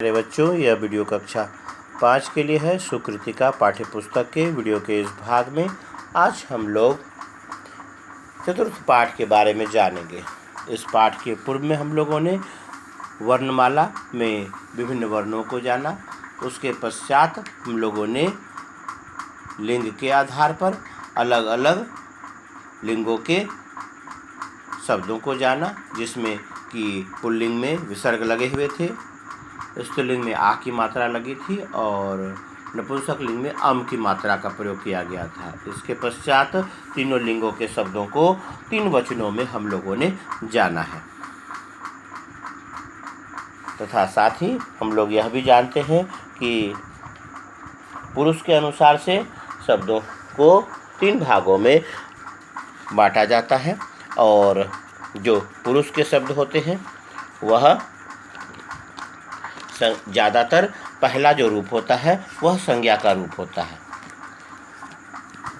मेरे बच्चों, यह वीडियो कक्षा 5 के लिए है। सुकृतिका पाठ्य पुस्तक के वीडियो के इस भाग में आज हम लोग चतुर्थ पाठ के बारे में जानेंगे। इस पाठ के पूर्व में हम लोगों ने वर्णमाला में विभिन्न वर्णों को जाना। उसके पश्चात हम लोगों ने लिंग के आधार पर अलग अलग लिंगों के शब्दों को जाना, जिसमें कि पुल्लिंग में विसर्ग लगे हुए थे, स्त्रीलिंग में आ की मात्रा लगी थी और नपुंसक लिंग में अम की मात्रा का प्रयोग किया गया था। इसके पश्चात तीनों लिंगों के शब्दों को 3 वचनों में हम लोगों ने जाना है तथा साथ ही हम लोग यह भी जानते हैं कि पुरुष के अनुसार से शब्दों को 3 भागों में बांटा जाता है और जो पुरुष के शब्द होते हैं वह ज़्यादातर पहला जो रूप होता है वह संज्ञा का रूप होता है।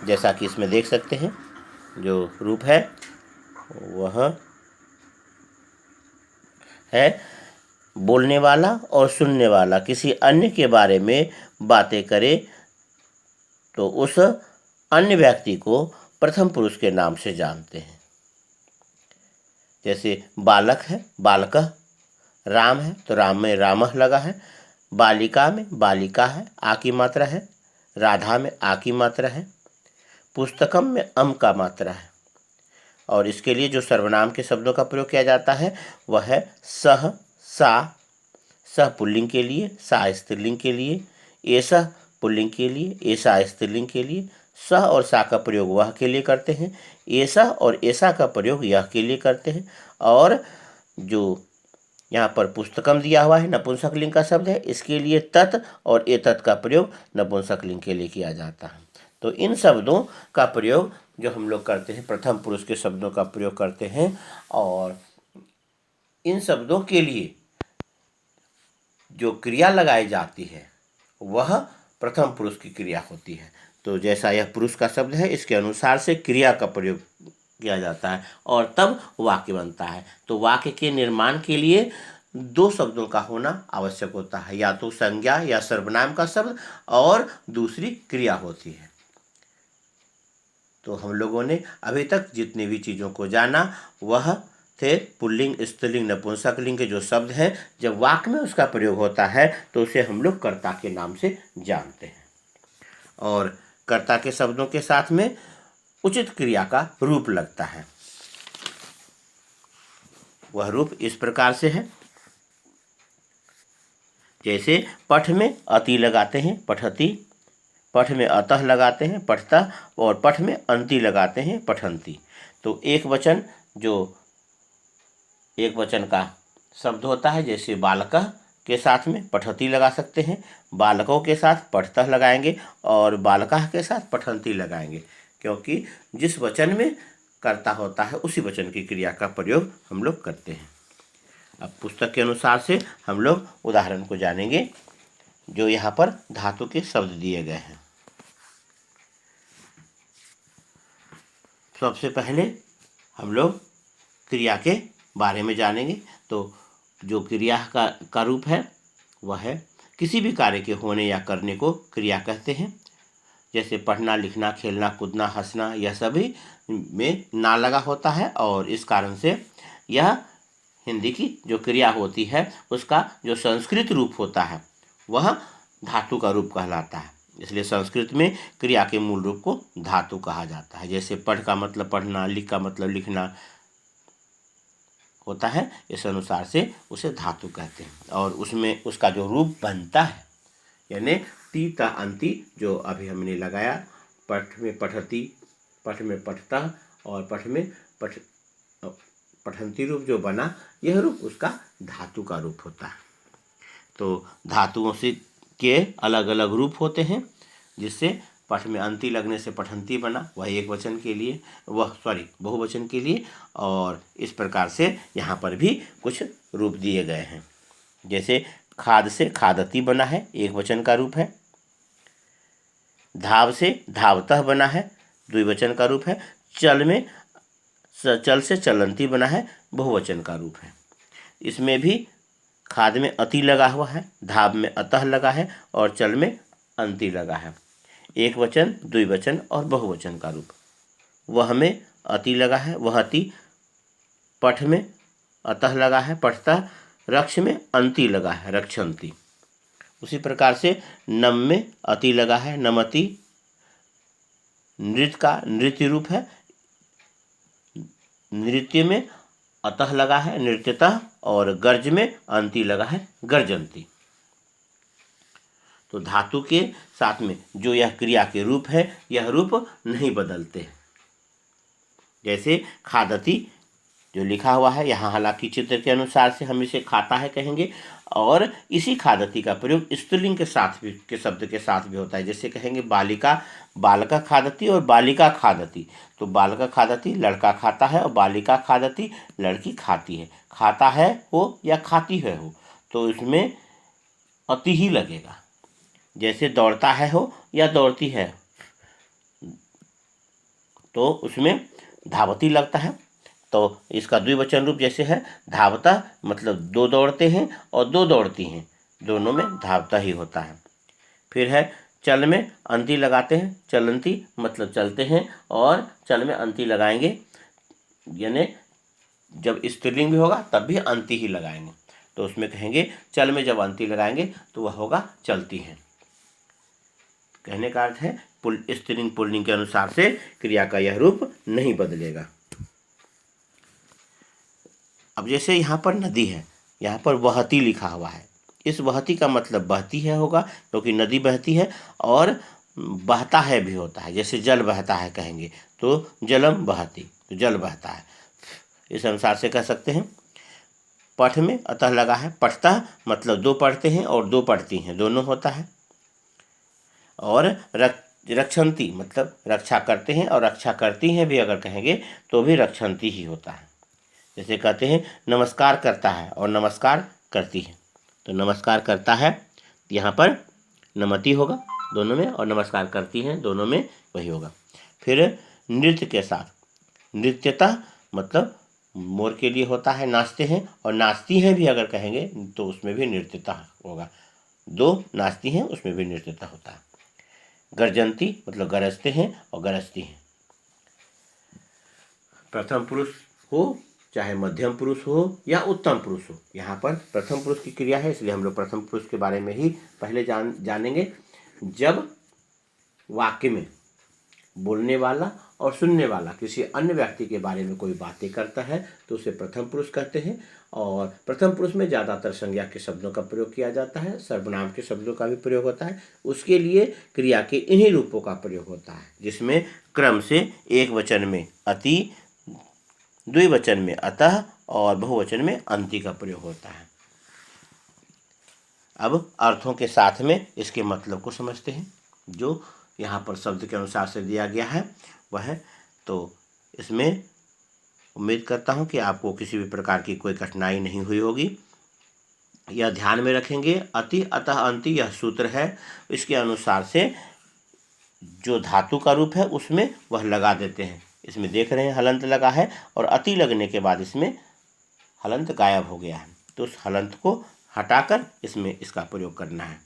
जैसा कि इसमें देख सकते हैं, जो रूप है वह है बोलने वाला और सुनने वाला किसी अन्य के बारे में बातें करे तो उस अन्य व्यक्ति को प्रथम पुरुष के नाम से जानते हैं। जैसे बालक है बालकः, राम है तो राम में रामः लगा है, बालिका में बालिका है, आ की मात्रा है, राधा में आ की मात्रा है, पुस्तकम में अम का मात्रा है। और इसके लिए जो सर्वनाम के शब्दों का प्रयोग किया जाता है वह है सह, सा। सह पुल्लिंग के लिए, सा स्त्रीलिंग के लिए, एसह पुल्लिंग के लिए, ऐसा स्त्रीलिंग के लिए। सह और सा का प्रयोग वह के लिए करते हैं, ऐसा और ऐसा का प्रयोग यह के लिए करते हैं। और जो यहाँ पर पुस्तकम दिया हुआ है नपुंसक लिंग का शब्द है, इसके लिए तत् और एतत् का प्रयोग नपुंसक लिंग के लिए किया जाता है। तो इन शब्दों का प्रयोग जो हम लोग करते हैं, प्रथम पुरुष के शब्दों का प्रयोग करते हैं और इन शब्दों के लिए जो क्रिया लगाई जाती है वह प्रथम पुरुष की क्रिया होती है। तो जैसा यह पुरुष का शब्द है, इसके अनुसार से क्रिया का प्रयोग किया जाता है और तब वाक्य बनता है। तो वाक्य के निर्माण के लिए 2 शब्दों का होना आवश्यक होता है, या तो संज्ञा या सर्वनाम का शब्द और दूसरी क्रिया होती है। तो हम लोगों ने अभी तक जितनी भी चीज़ों को जाना वह थे पुल्लिंग, स्त्रीलिंग, नपुंसक लिंग के जो शब्द हैं, जब वाक्य में उसका प्रयोग होता है तो उसे हम लोग कर्ता के नाम से जानते हैं। और कर्ता के शब्दों के साथ में उचित क्रिया का रूप लगता है। वह रूप इस प्रकार से है, जैसे पठ में अति लगाते हैं पठति, पठ में अतः लगाते हैं पठतः और पठ में अंति लगाते हैं पठन्ति। तो एक वचन का शब्द होता है, जैसे बालकः के साथ में पठति लगा सकते हैं, बालकों के साथ पठतः लगाएंगे और बालकाः के साथ पठन्ति लगाएंगे, क्योंकि जिस वचन में कर्ता होता है उसी वचन की क्रिया का प्रयोग हम लोग करते हैं। अब पुस्तक के अनुसार से हम लोग उदाहरण को जानेंगे, जो यहाँ पर धातु के शब्द दिए गए हैं। सबसे पहले हम लोग क्रिया के बारे में जानेंगे। तो जो क्रिया का रूप है वह है किसी भी कार्य के होने या करने को क्रिया कहते हैं। जैसे पढ़ना, लिखना, खेलना, कूदना, हंसना, यह सभी में ना लगा होता है और इस कारण से यह हिंदी की जो क्रिया होती है उसका जो संस्कृत रूप होता है वह धातु का रूप कहलाता है। इसलिए संस्कृत में क्रिया के मूल रूप को धातु कहा जाता है। जैसे पढ़ का मतलब पढ़ना, लिख का मतलब लिखना होता है, इस अनुसार से उसे धातु कहते हैं। और उसमें उसका जो रूप बनता है, यानी ती ता अंति जो अभी हमने लगाया, पठ में पठति, पठ में पठतः और पठ में पठन्ति रूप जो बना, यह रूप उसका धातु का रूप होता है। तो धातुओं से के अलग अलग रूप होते हैं, जिससे पठ में अंति लगने से पठन्ति बना, वह एक वचन के लिए, बहुवचन के लिए। और इस प्रकार से यहाँ पर भी कुछ रूप दिए गए हैं। जैसे खाद से खादति बना है, एक वचन का रूप है। धाव से धावतः बना है, द्विवचन का रूप है। चल से चलंती बना है, बहुवचन का रूप है। इसमें भी खाद में अति लगा हुआ है, धाब में अतः लगा है और चल में अंति लगा है। एक वचन, द्विवचन और बहुवचन का रूप। वह में अति लगा है, वह अति। पठ में अतः लगा है, पठता। रक्ष में अंति लगा है, रक्षंती। उसी प्रकार से नम में अति लगा है, नमति। नृत्य का नृत्य रूप है, नृत्य में अतः लगा है, नृत्यतः। और गर्ज में अंति लगा है, गर्जंती। तो धातु के साथ में जो यह क्रिया के रूप है, यह रूप नहीं बदलते। जैसे खादती जो लिखा हुआ है यहाँ, हालांकि चित्र के अनुसार से हम इसे खाता है कहेंगे, और इसी खादती का प्रयोग स्त्रीलिंग के साथ भी, के शब्द के साथ भी होता है। जैसे कहेंगे बालिका, बालका खादती और बालिका खादती। तो बालका खादती लड़का खाता है और बालिका खादती लड़की खाती है। खाता है हो या खाती है हो, तो इसमें अति ही लगेगा। जैसे दौड़ता है हो या दौड़ती है, तो उसमें धावती लगता है। तो इसका द्विवचन रूप जैसे है धावता, मतलब दो दौड़ते हैं और दो दौड़ती हैं, दोनों में धावता ही होता है। फिर है चल में अंति लगाते हैं, चलंती, मतलब चलते हैं, और चल में अंति लगाएंगे, यानी जब स्त्रीलिंग भी होगा तब भी अंति ही लगाएंगे। तो उसमें कहेंगे चल में जब अंति लगाएंगे तो वह होगा चलती हैं। कहने का अर्थ है स्त्रीलिंग पुल्लिंग के अनुसार से क्रिया का यह रूप नहीं बदलेगा। अब जैसे यहाँ पर नदी है, यहाँ पर बहती लिखा हुआ है। इस बहती का मतलब बहती है होगा, क्योंकि नदी बहती है, और बहता है भी होता है। जैसे जल बहता है कहेंगे तो जलम बहती, तो जल बहता है। इस अनुसार से कह सकते हैं। पठ में अतः लगा है, पठता मतलब दो पढ़ते हैं और दो पढ़ती हैं, दोनों होता है। और रक्षंती मतलब रक्षा करते हैं और रक्षा करती हैं भी अगर कहेंगे तो भी रक्षंती ही होता है। जैसे कहते हैं नमस्कार करता है और नमस्कार करती है, तो नमस्कार करता है यहाँ पर नमति होगा दोनों में, और नमस्कार करती हैं दोनों में वही होगा। फिर नृत्य के साथ नृत्यता मतलब मोर के लिए होता है, नाचते हैं, और नाचती हैं भी अगर कहेंगे तो उसमें भी नृत्यता होगा। दो नाचती हैं उसमें भी नृत्यता होता है। गर्जंती मतलब गरजते हैं और गरजती हैं। प्रथम पुरुष हो चाहे मध्यम पुरुष हो या उत्तम पुरुष हो, यहाँ पर प्रथम पुरुष की क्रिया है, इसलिए हम लोग प्रथम पुरुष के बारे में ही पहले जानेंगे। जब वाक्य में बोलने वाला और सुनने वाला किसी अन्य व्यक्ति के बारे में कोई बातें करता है तो उसे प्रथम पुरुष कहते हैं। और प्रथम पुरुष में ज़्यादातर संज्ञा के शब्दों का प्रयोग किया जाता है, सर्वनाम के शब्दों का भी प्रयोग होता है। उसके लिए क्रिया के इन्हीं रूपों का प्रयोग होता है, जिसमें क्रम से एक वचन में अति, द्विवचन में अतः और बहुवचन में अंति का प्रयोग होता है। अब अर्थों के साथ में इसके मतलब को समझते हैं, जो यहाँ पर शब्द के अनुसार से दिया गया है वह है। तो इसमें उम्मीद करता हूँ कि आपको किसी भी प्रकार की कोई कठिनाई नहीं हुई होगी। यह ध्यान में रखेंगे, अति अतः अंति यह सूत्र है, इसके अनुसार से जो धातु का रूप है उसमें वह लगा देते हैं। इसमें देख रहे हैं हलंत लगा है और अति लगने के बाद इसमें हलंत गायब हो गया है, तो उस हलंत को हटाकर इसमें इसका प्रयोग करना है।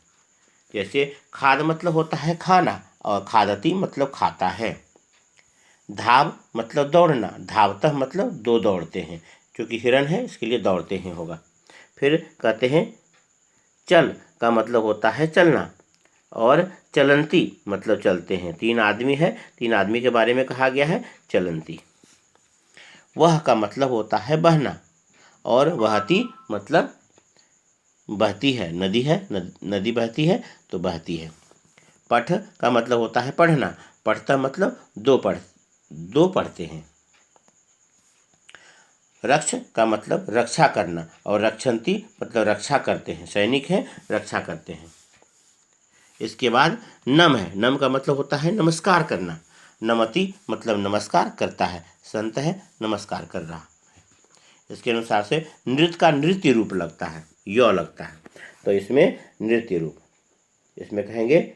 जैसे खाद मतलब होता है खाना और खादती मतलब खाता है। धाव मतलब दौड़ना, धावतः मतलब दो दौड़ते हैं, क्योंकि हिरण है इसके लिए दौड़ते हैं होगा। फिर कहते हैं चल का मतलब होता है चलना, और चलंती मतलब चलते हैं। तीन आदमी है, तीन आदमी के बारे में कहा गया है चलंती। वह का मतलब होता है बहना, और वहती मतलब बहती है, नदी है, नदी बहती है तो बहती है। पठ का मतलब होता है पढ़ना, पढ़ता मतलब दो पढ़ते हैं। रक्ष का मतलब रक्षा करना, और रक्षंती मतलब रक्षा करते हैं, सैनिक हैं रक्षा करते हैं। इसके बाद नम है, नम का मतलब होता है नमस्कार करना, नमति मतलब नमस्कार करता है, संत है नमस्कार कर रहा है। इसके अनुसार से नृत्य का नृत्य रूप लगता है, यो लगता है, तो इसमें नृत्य रूप, इसमें कहेंगे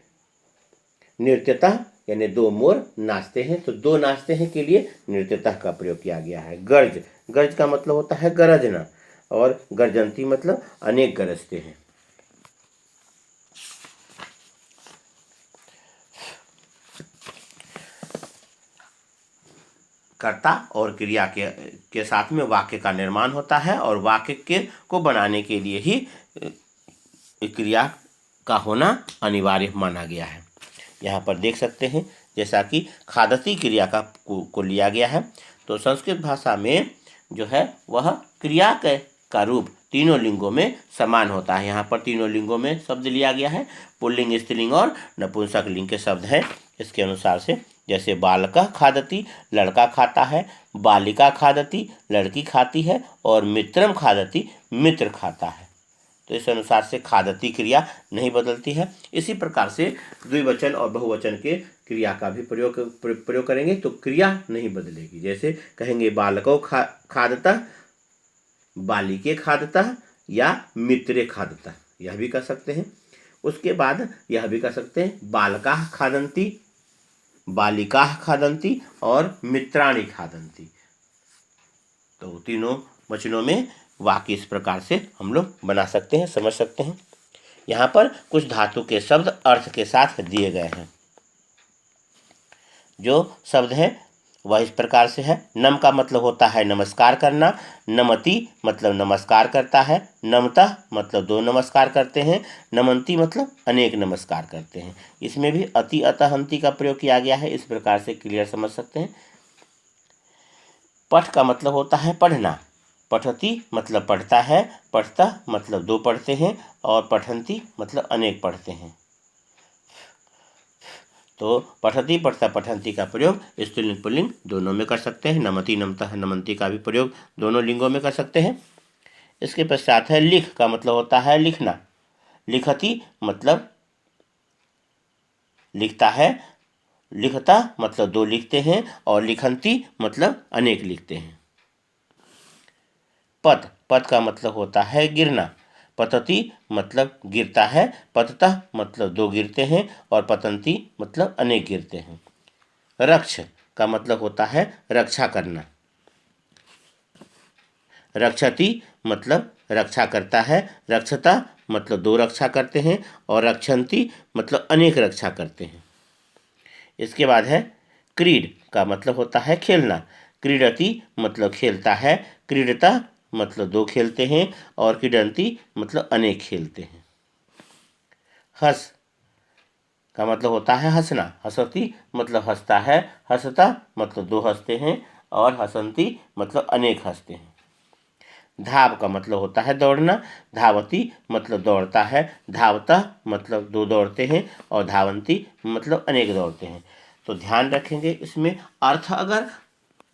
नृत्यता यानी दो मोर नाचते हैं, तो दो नाचते हैं के लिए नृत्यता का प्रयोग किया गया है। गर्ज, गर्ज का मतलब होता है गरजना, और गर्जन्ति मतलब अनेक गरजते हैं। कर्ता और क्रिया के साथ में वाक्य का निर्माण होता है और वाक्य को बनाने के लिए ही क्रिया का होना अनिवार्य माना गया है। यहाँ पर देख सकते हैं जैसा कि खादती क्रिया को लिया गया है, तो संस्कृत भाषा में जो है वह क्रिया का रूप तीनों लिंगों में समान होता है। यहाँ पर तीनों लिंगों में शब्द लिया गया है, पुल्लिंग, स्त्रीलिंग और नपुंसक लिंग के शब्द हैं। इसके अनुसार से जैसे बालकः खादति लड़का खाता है, बालिका खादति लड़की खाती है और मित्रम खादति मित्र खाता है। तो इस अनुसार से खादती क्रिया नहीं बदलती है। इसी प्रकार से द्विवचन और बहुवचन के क्रिया का भी प्रयोग करेंगे तो क्रिया नहीं बदलेगी। जैसे कहेंगे बालको खादतः, बालिके खादतः या मित्रे खादतः, यह भी कर सकते हैं। उसके बाद यह भी कर सकते हैं बालकाः खादन्ति, बालिकाः खादन्ति और मित्राणि खादन्ति। तो तीनों वचनों में वाक्य इस प्रकार से हम लोग बना सकते हैं, समझ सकते हैं। यहाँ पर कुछ धातु के शब्द अर्थ के साथ दिए गए हैं। जो शब्द है वह इस प्रकार से है। नम का मतलब होता है नमस्कार करना, नमति मतलब नमस्कार करता है, नमतः मतलब दो नमस्कार करते हैं, नमंती मतलब अनेक नमस्कार करते हैं। इसमें भी अति, अतः, अंति का प्रयोग किया गया है। इस प्रकार से क्लियर समझ सकते हैं। पठ का मतलब होता है पढ़ना, पठति मतलब पढ़ता है, पठतः मतलब दो पढ़ते हैं और पठन्ति मतलब अनेक पढ़ते हैं। तो पठति, पठता, पठन्ति का प्रयोग स्त्रीलिंग पुल्लिंग दोनों में कर सकते हैं। नमति, नमतः, नमन्ति का भी प्रयोग दोनों लिंगों में कर सकते हैं। इसके पश्चात है लिख का मतलब होता है लिखना, लिखति मतलब लिखता है, लिखता मतलब दो लिखते हैं और लिखन्ति मतलब अनेक लिखते हैं। पत, पत का मतलब होता है गिरना, पतति मतलब गिरता है, पततः मतलब दो गिरते हैं और पतन्ति मतलब अनेक गिरते हैं। रक्ष का मतलब होता है रक्षा करना, रक्षति मतलब रक्षा करता है, रक्षता मतलब दो रक्षा करते हैं और रक्षन्ति मतलब अनेक रक्षा करते हैं। इसके बाद है क्रीड का मतलब होता है खेलना, क्रीडति मतलब खेलता है, क्रीडता मतलब दो खेलते हैं और क्रीडन्ति मतलब अनेक खेलते हैं। हंस का मतलब होता है हंसना, हंसति मतलब हंसता है, हंसता मतलब दो हंसते हैं और हंसन्ति मतलब अनेक हंसते हैं। धाव का मतलब होता है दौड़ना, धावती मतलब दौड़ता है, धावता मतलब दो दौड़ते हैं और धावन्ति मतलब अनेक दौड़ते हैं। तो ध्यान रखेंगे इसमें अर्थ अगर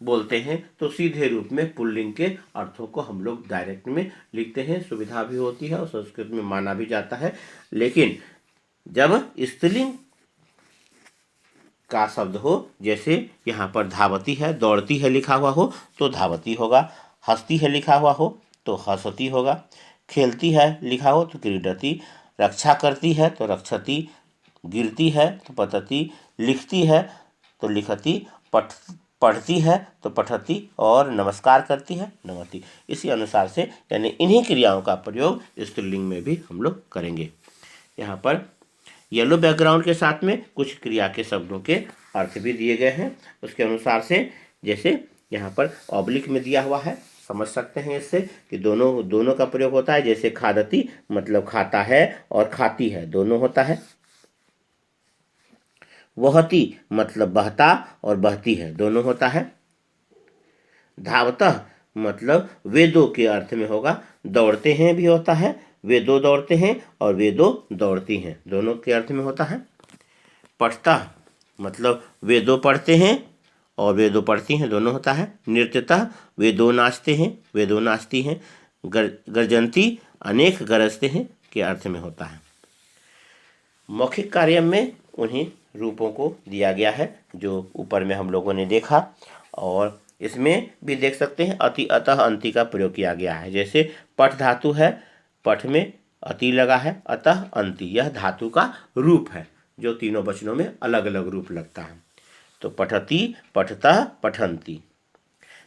बोलते हैं तो सीधे रूप में पुल्लिंग के अर्थों को हम लोग डायरेक्ट में लिखते हैं, सुविधा भी होती है और संस्कृत में माना भी जाता है। लेकिन जब स्त्रीलिंग का शब्द हो, जैसे यहाँ पर धावती है, दौड़ती है लिखा हुआ हो तो धावती होगा, हंसती है लिखा हुआ हो तो हंसती होगा, खेलती है लिखा हो तो क्रीडति, रक्षा करती है तो रक्षति, गिरती है तो पतति, लिखती है तो लिखति, पढ़ती है तो पठती और नमस्कार करती है नमति। इसी अनुसार से यानी इन्हीं क्रियाओं का प्रयोग स्त्रीलिंग में भी हम लोग करेंगे। यहाँ पर येलो बैकग्राउंड के साथ में कुछ क्रिया के शब्दों के अर्थ भी दिए गए हैं। उसके अनुसार से जैसे यहाँ पर ऑब्लिक में दिया हुआ है, समझ सकते हैं इससे कि दोनों का प्रयोग होता है। जैसे खादती मतलब खाता है और खाती है, दोनों होता है। वहती मतलब बहता और बहती है, दोनों होता है। धावतः मतलब वे दो के अर्थ में होगा, दौड़ते हैं भी होता है, वे दो दौड़ते हैं और वे दो दौड़ती हैं, दोनों के अर्थ में होता है। पढ़ता मतलब वे दो पढ़ते हैं और वे दो पढ़ती हैं, दोनों होता है। नृत्यतः वे दो नाचते हैं, वे दो नाचती हैं। गर्जन्ती अनेक गरजते हैं के अर्थ में होता है। मौखिक कार्य में उन्हीं रूपों को दिया गया है जो ऊपर में हम लोगों ने देखा, और इसमें भी देख सकते हैं अति, अतः, अंति का प्रयोग किया गया है। जैसे पठ धातु है, पठ में अति लगा है, अतः, अंति, यह धातु का रूप है जो तीनों वचनों में अलग अलग रूप लगता है। तो पठति, पठतः, पठन्ति।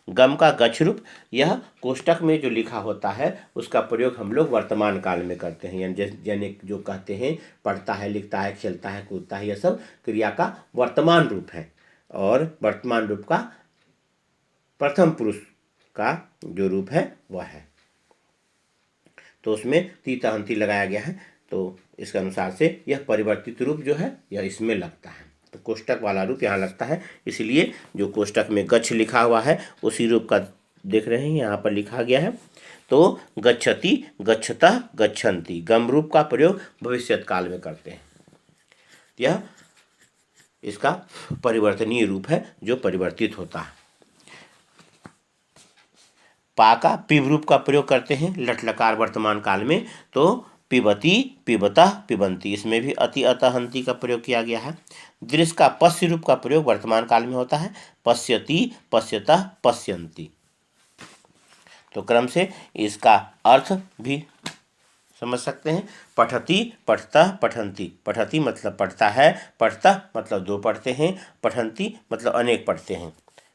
गम का गच्छ रूप, यह कोष्टक में जो लिखा होता है उसका प्रयोग हम लोग वर्तमान काल में करते हैं, यानी जो कहते हैं पढ़ता है, लिखता है, खेलता है, कूदता है, यह सब क्रिया का वर्तमान रूप है। और वर्तमान रूप का प्रथम पुरुष का जो रूप है वह है, तो उसमें तीता हंती लगाया गया है। तो इसके अनुसार से यह परिवर्तित रूप जो है यह इसमें लगता है, तो कोष्टक वाला रूप यहाँ लगता है। इसलिए जो कोष्टक में गच्छ लिखा हुआ है उसी रूप का देख रहे हैं यहाँ पर लिखा गया है। तो गच्छति, गच्छतः, गच्छन्ति, गम रूप का प्रयोग भविष्यत काल में करते हैं। यह इसका परिवर्तनीय रूप है जो परिवर्तित होता है। पा का पिब रूप का प्रयोग करते हैं लट लकार वर्तमान काल में, तो पिबती, पिबतः, पिबंती, इसमें भी अति, अतः, हंति का प्रयोग किया गया है। दृश्य का पश्य रूप का प्रयोग वर्तमान काल में होता है, पश्यति, पश्यतः, पश्यन्ति। तो क्रम से इसका अर्थ भी समझ सकते हैं। पठति, पठतः, पठन्ति, पठति मतलब पढ़ता है, पठतः मतलब दो पढ़ते हैं, पठन्ति मतलब अनेक पढ़ते हैं।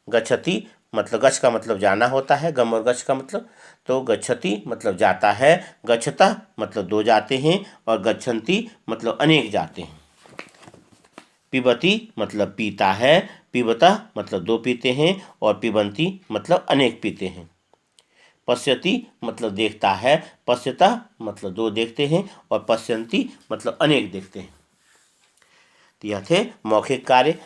गच्छति मतलब गच्छ का मतलब जाना होता है, गम और गच्छ का मतलब, तो गच्छति मतलब जाता है, गच्छतः मतलब दो जाते हैं, और गच्छन्ति मतलब अनेक जाते हैं। पिबती मतलब पीता है, पिबतः मतलब दो पीते हैं, और पिबन्ति मतलब अनेक पीते हैं। पश्यति मतलब देखता है, पश्यतः मतलब दो देखते हैं, और पश्यन्ति मतलब अनेक देखते हैं। तो यह थे मौखिक कार्य।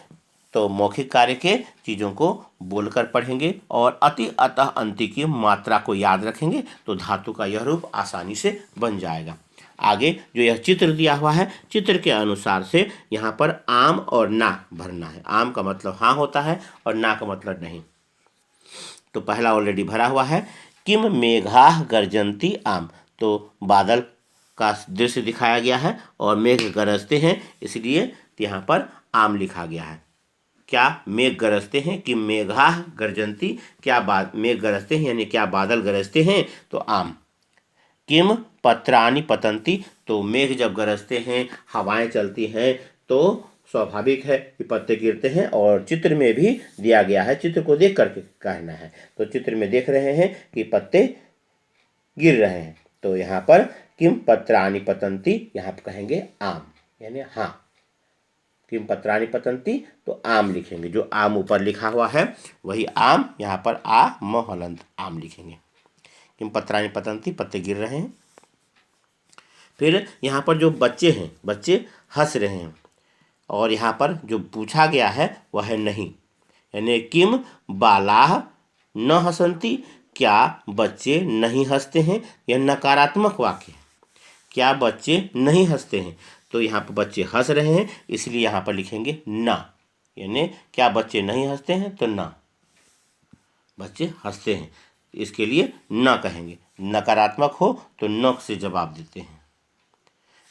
तो मौखिक कार्य के चीज़ों को बोलकर पढ़ेंगे और अति, अतः, अंति की मात्रा को याद रखेंगे तो धातु का यह रूप आसानी से बन जाएगा। आगे जो यह चित्र दिया हुआ है, चित्र के अनुसार से यहाँ पर आम और ना भरना है। आम का मतलब हाँ होता है और ना का मतलब नहीं। तो पहला ऑलरेडी भरा हुआ है, किम मेघाः गर्जन्ति आम, तो बादल का दृश्य दिखाया गया है और मेघ गरजते हैं, इसलिए यहाँ पर आम लिखा गया है। क्या मेघ गरजते हैं, कि मेघाः गर्जन्ति, क्या मेघ गरजते हैं यानी क्या बादल गरजते हैं, तो आम। किम पत्राणि पतन्ति, तो मेघ जब गरजते हैं, हवाएं चलती हैं, तो स्वाभाविक है कि पत्ते गिरते हैं, और चित्र में भी दिया गया है, चित्र को देख करके कहना है। तो चित्र में देख रहे हैं कि पत्ते गिर रहे हैं, तो यहाँ पर किम पत्राणि पतन्ति, यहाँ पर कहेंगे आम, यानी हाँ। किम पत्राणि पतन्ति, तो आम लिखेंगे, जो आम ऊपर लिखा हुआ है वही आम, यहाँ पर आ म हलंत आम लिखेंगे। किम पत्राणि पतन्ति, पत्ते गिर रहे हैं। फिर यहाँ पर जो बच्चे हैं, बच्चे हंस रहे हैं, और यहाँ पर जो पूछा गया है वह है नहीं, यानी किम बालाः न हसन्ति, क्या बच्चे नहीं हंसते हैं, यह नकारात्मक वाक्य है। क्या बच्चे नहीं हंसते हैं, तो यहाँ पर बच्चे हंस रहे हैं, इसलिए यहाँ पर लिखेंगे ना, यानी क्या बच्चे नहीं हंसते हैं, तो ना, बच्चे हंसते हैं, इसके लिए ना कहेंगे। नकारात्मक हो तो न से जवाब देते हैं।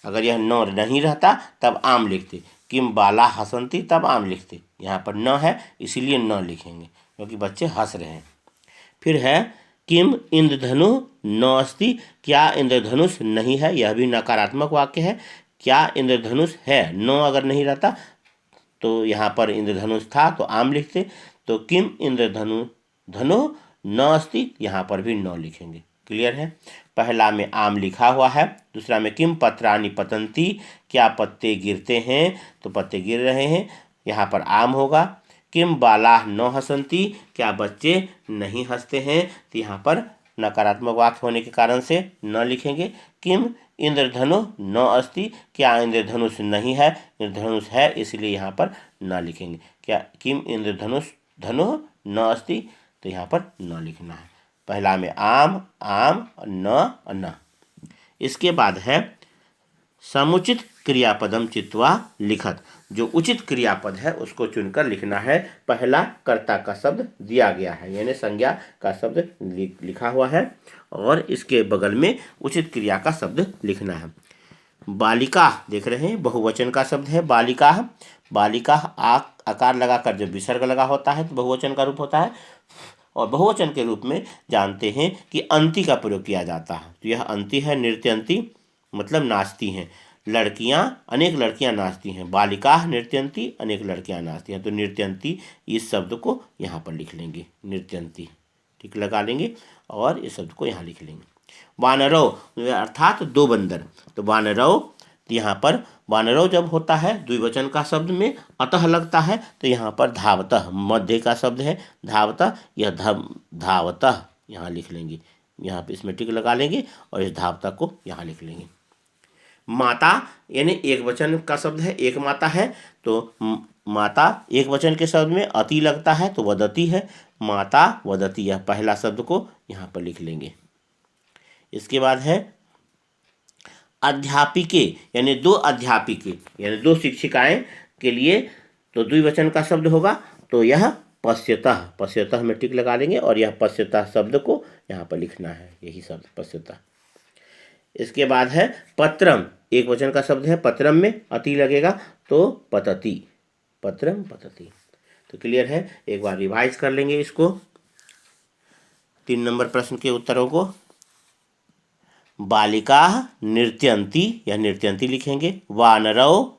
अगर यह न नहीं रहता तब आम लिखते, किम बाला हसन्ति, तब आम लिखते। यहाँ पर न है इसलिए न लिखेंगे, क्योंकि बच्चे हंस रहे हैं। फिर है किम इंद्रधनु न अस्ति, क्या इंद्रधनुष नहीं है, यह भी नकारात्मक वाक्य है। क्या इंद्रधनुष है, न अगर नहीं रहता तो यहाँ पर इंद्रधनुष था तो आम लिखते, तो किम इंद्रधनु धनु न अस्ति, यहाँ पर भी न लिखेंगे। क्लियर है। पहला में आम लिखा हुआ है, दूसरा में किम पत्राणि पतन्ति, क्या पत्ते गिरते हैं, तो पत्ते गिर रहे हैं, यहाँ पर आम होगा। किम बालाः न हसन्ति, क्या बच्चे नहीं हंसते हैं, तो यहाँ पर नकारात्मक वाक्य होने के कारण से न लिखेंगे। किम इंद्रधनु न अस्ति, क्या इंद्रधनुष नहीं है, इंद्रधनुष है इसलिए यहाँ पर न लिखेंगे। क्या किम इंद्रधनुष धनु न अस्ति, तो यहाँ पर न लिखना है। पहला में आम, आम, न। इसके बाद है समुचित क्रियापदम चित्वा लिखत, जो उचित क्रियापद है उसको चुनकर लिखना है। पहला कर्ता का शब्द दिया गया है, यानी संज्ञा का शब्द लिखा हुआ है, और इसके बगल में उचित क्रिया का शब्द लिखना है। बालिका देख रहे हैं, बहुवचन का शब्द है बालिका। बालिका आकार लगाकर जब विसर्ग लगा होता है तो बहुवचन का रूप होता है, और बहुवचन के रूप में जानते हैं कि अंति का प्रयोग किया जाता है। तो यह अंति है, नृत्यंती मतलब नाचती हैं। लड़कियां, अनेक लड़कियां नाचती हैं। बालिका नृत्यंती, अनेक लड़कियां नाचती हैं, तो नृत्यंती इस शब्द को यहाँ पर लिख लेंगे, नृत्यंती। टिक लगा लेंगे और इस शब्द को यहाँ लिख लेंगे। वानरौ अर्थात दो बंदर, तो वानरौ, तो यहाँ पर वानरौ जब होता है द्विवचन का शब्द में अतः लगता है, तो यहाँ पर धावतः मध्य का शब्द है, धावतः, यह धावतः यहाँ लिख लेंगे, यहाँ पे इसमें टिक लगा लेंगे और इस धावतः को यहाँ लिख लेंगे। माता यानी एक वचन का शब्द है, एक माता है, तो माता एक वचन के शब्द में अति लगता है तो वदति है, माता वदति, यह पहला शब्द को यहाँ पर लिख लेंगे। इसके बाद है अध्यापिके यानी दो अध्यापिके यानी दो शिक्षिकाएं के लिए, तो द्विवचन का शब्द होगा, तो यह पश्यतः, पश्यतः में टिक लगा लेंगे और यह पश्यतः शब्द को यहाँ पर लिखना है, यही शब्द पश्यतः। इसके बाद है पत्रम, एक वचन का शब्द है, पत्रम में अति लगेगा तो पतति, पत्रम पतति। तो क्लियर है, एक बार रिवाइज कर लेंगे इसको 3 नंबर प्रश्न के उत्तरों को। बालिका नृत्यन्ति, यह नृत्यन्ति लिखेंगे, वानरौ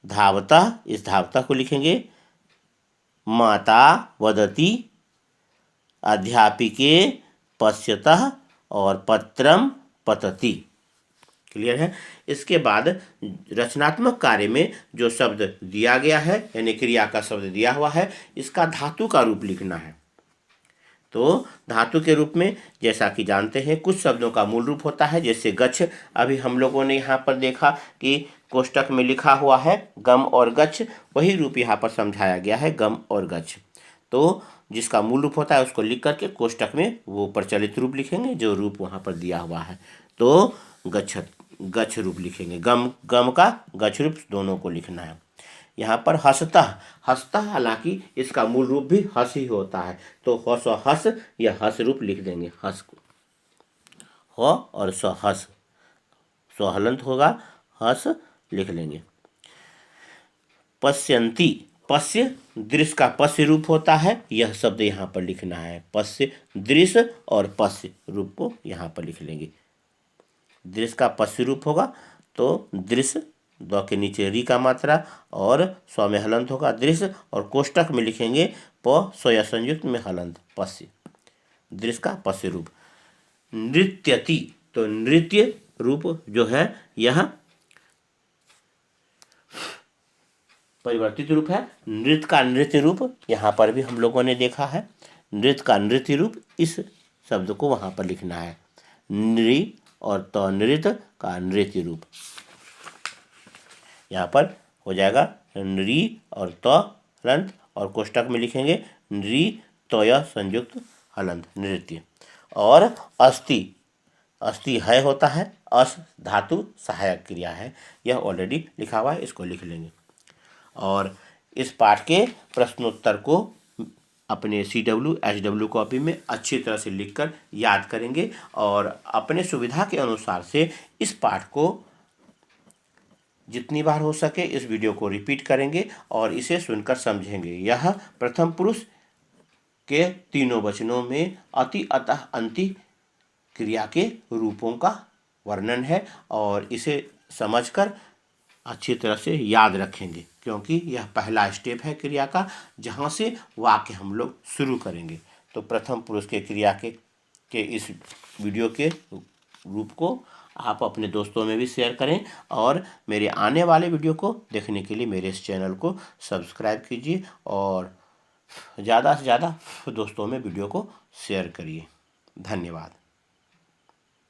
धावतः, इस धावतः को लिखेंगे, माता वदति, अध्यापिके पश्यतः और पत्रम पतति। क्लियर है। इसके बाद रचनात्मक कार्य में जो शब्द दिया गया है यानी क्रिया का शब्द दिया हुआ है, इसका धातु का रूप लिखना है। तो धातु के रूप में जैसा कि जानते हैं कुछ शब्दों का मूल रूप होता है, जैसे गच्छ, अभी हम लोगों ने यहाँ पर देखा कि कोष्टक में लिखा हुआ है गम और गच्छ, वही रूप यहाँ पर समझाया गया है, गम और गच्छ। तो जिसका मूल रूप होता है उसको लिख करके कोष्टक में वो प्रचलित रूप लिखेंगे जो रूप वहाँ पर दिया हुआ है। तो गच्छ रूप लिखेंगे, गम का गच्छ रूप दोनों को लिखना है। यहाँ पर हसता, हसता हालांकि इसका मूल रूप भी हस ही होता है, तो हस हस, यह हस रूप लिख देंगे, हस को हो और स हस, स्वहलंत होगा, हस लिख लेंगे। पश्यन्ति, पश्य दृश्य का पश्य रूप होता है, यह शब्द यहाँ पर लिखना है, पश्य दृश्य और पश्य रूप को यहाँ पर लिख लेंगे। दृश्य का पश्य रूप होगा तो दृश्य, द के नीचे री का मात्रा और स्व में हलंत होगा दृश्य, और कोष्टक में लिखेंगे प स्वया संयुक्त में हलंत पश्य, दृश्य का पश्य रूप। नृत्यति, तो नृत्य रूप जो है यह परिवर्तित रूप है, नृत्य का नृत्य रूप यहाँ पर भी हम लोगों ने देखा है, नृत्य का नृत्य रूप, इस शब्द को वहाँ पर लिखना है, नृ और त नृत्य का नृत्य रूप यहाँ पर हो जाएगा, नृ और त हलंत, और कोष्टक में लिखेंगे नृ तय संयुक्त हलंत नृत्य। और अस्ति, अस्ति है होता है, अस धातु सहायक क्रिया है, यह ऑलरेडी लिखा हुआ है, इसको लिख लेंगे। और इस पाठ के प्रश्नोत्तर को अपने CW HW कॉपी में अच्छी तरह से लिखकर याद करेंगे और अपने सुविधा के अनुसार से इस पाठ को जितनी बार हो सके इस वीडियो को रिपीट करेंगे और इसे सुनकर समझेंगे। यह प्रथम पुरुष के तीनों वचनों में अति अतः अंति क्रिया के रूपों का वर्णन है और इसे समझकर अच्छी तरह से याद रखेंगे, क्योंकि यह पहला स्टेप है क्रिया का, जहाँ से वाक्य हम लोग शुरू करेंगे। तो प्रथम पुरुष के क्रिया के इस वीडियो के रूप को आप अपने दोस्तों में भी शेयर करें और मेरे आने वाले वीडियो को देखने के लिए मेरे इस चैनल को सब्सक्राइब कीजिए और ज़्यादा से ज़्यादा दोस्तों में वीडियो को शेयर करिए। धन्यवाद।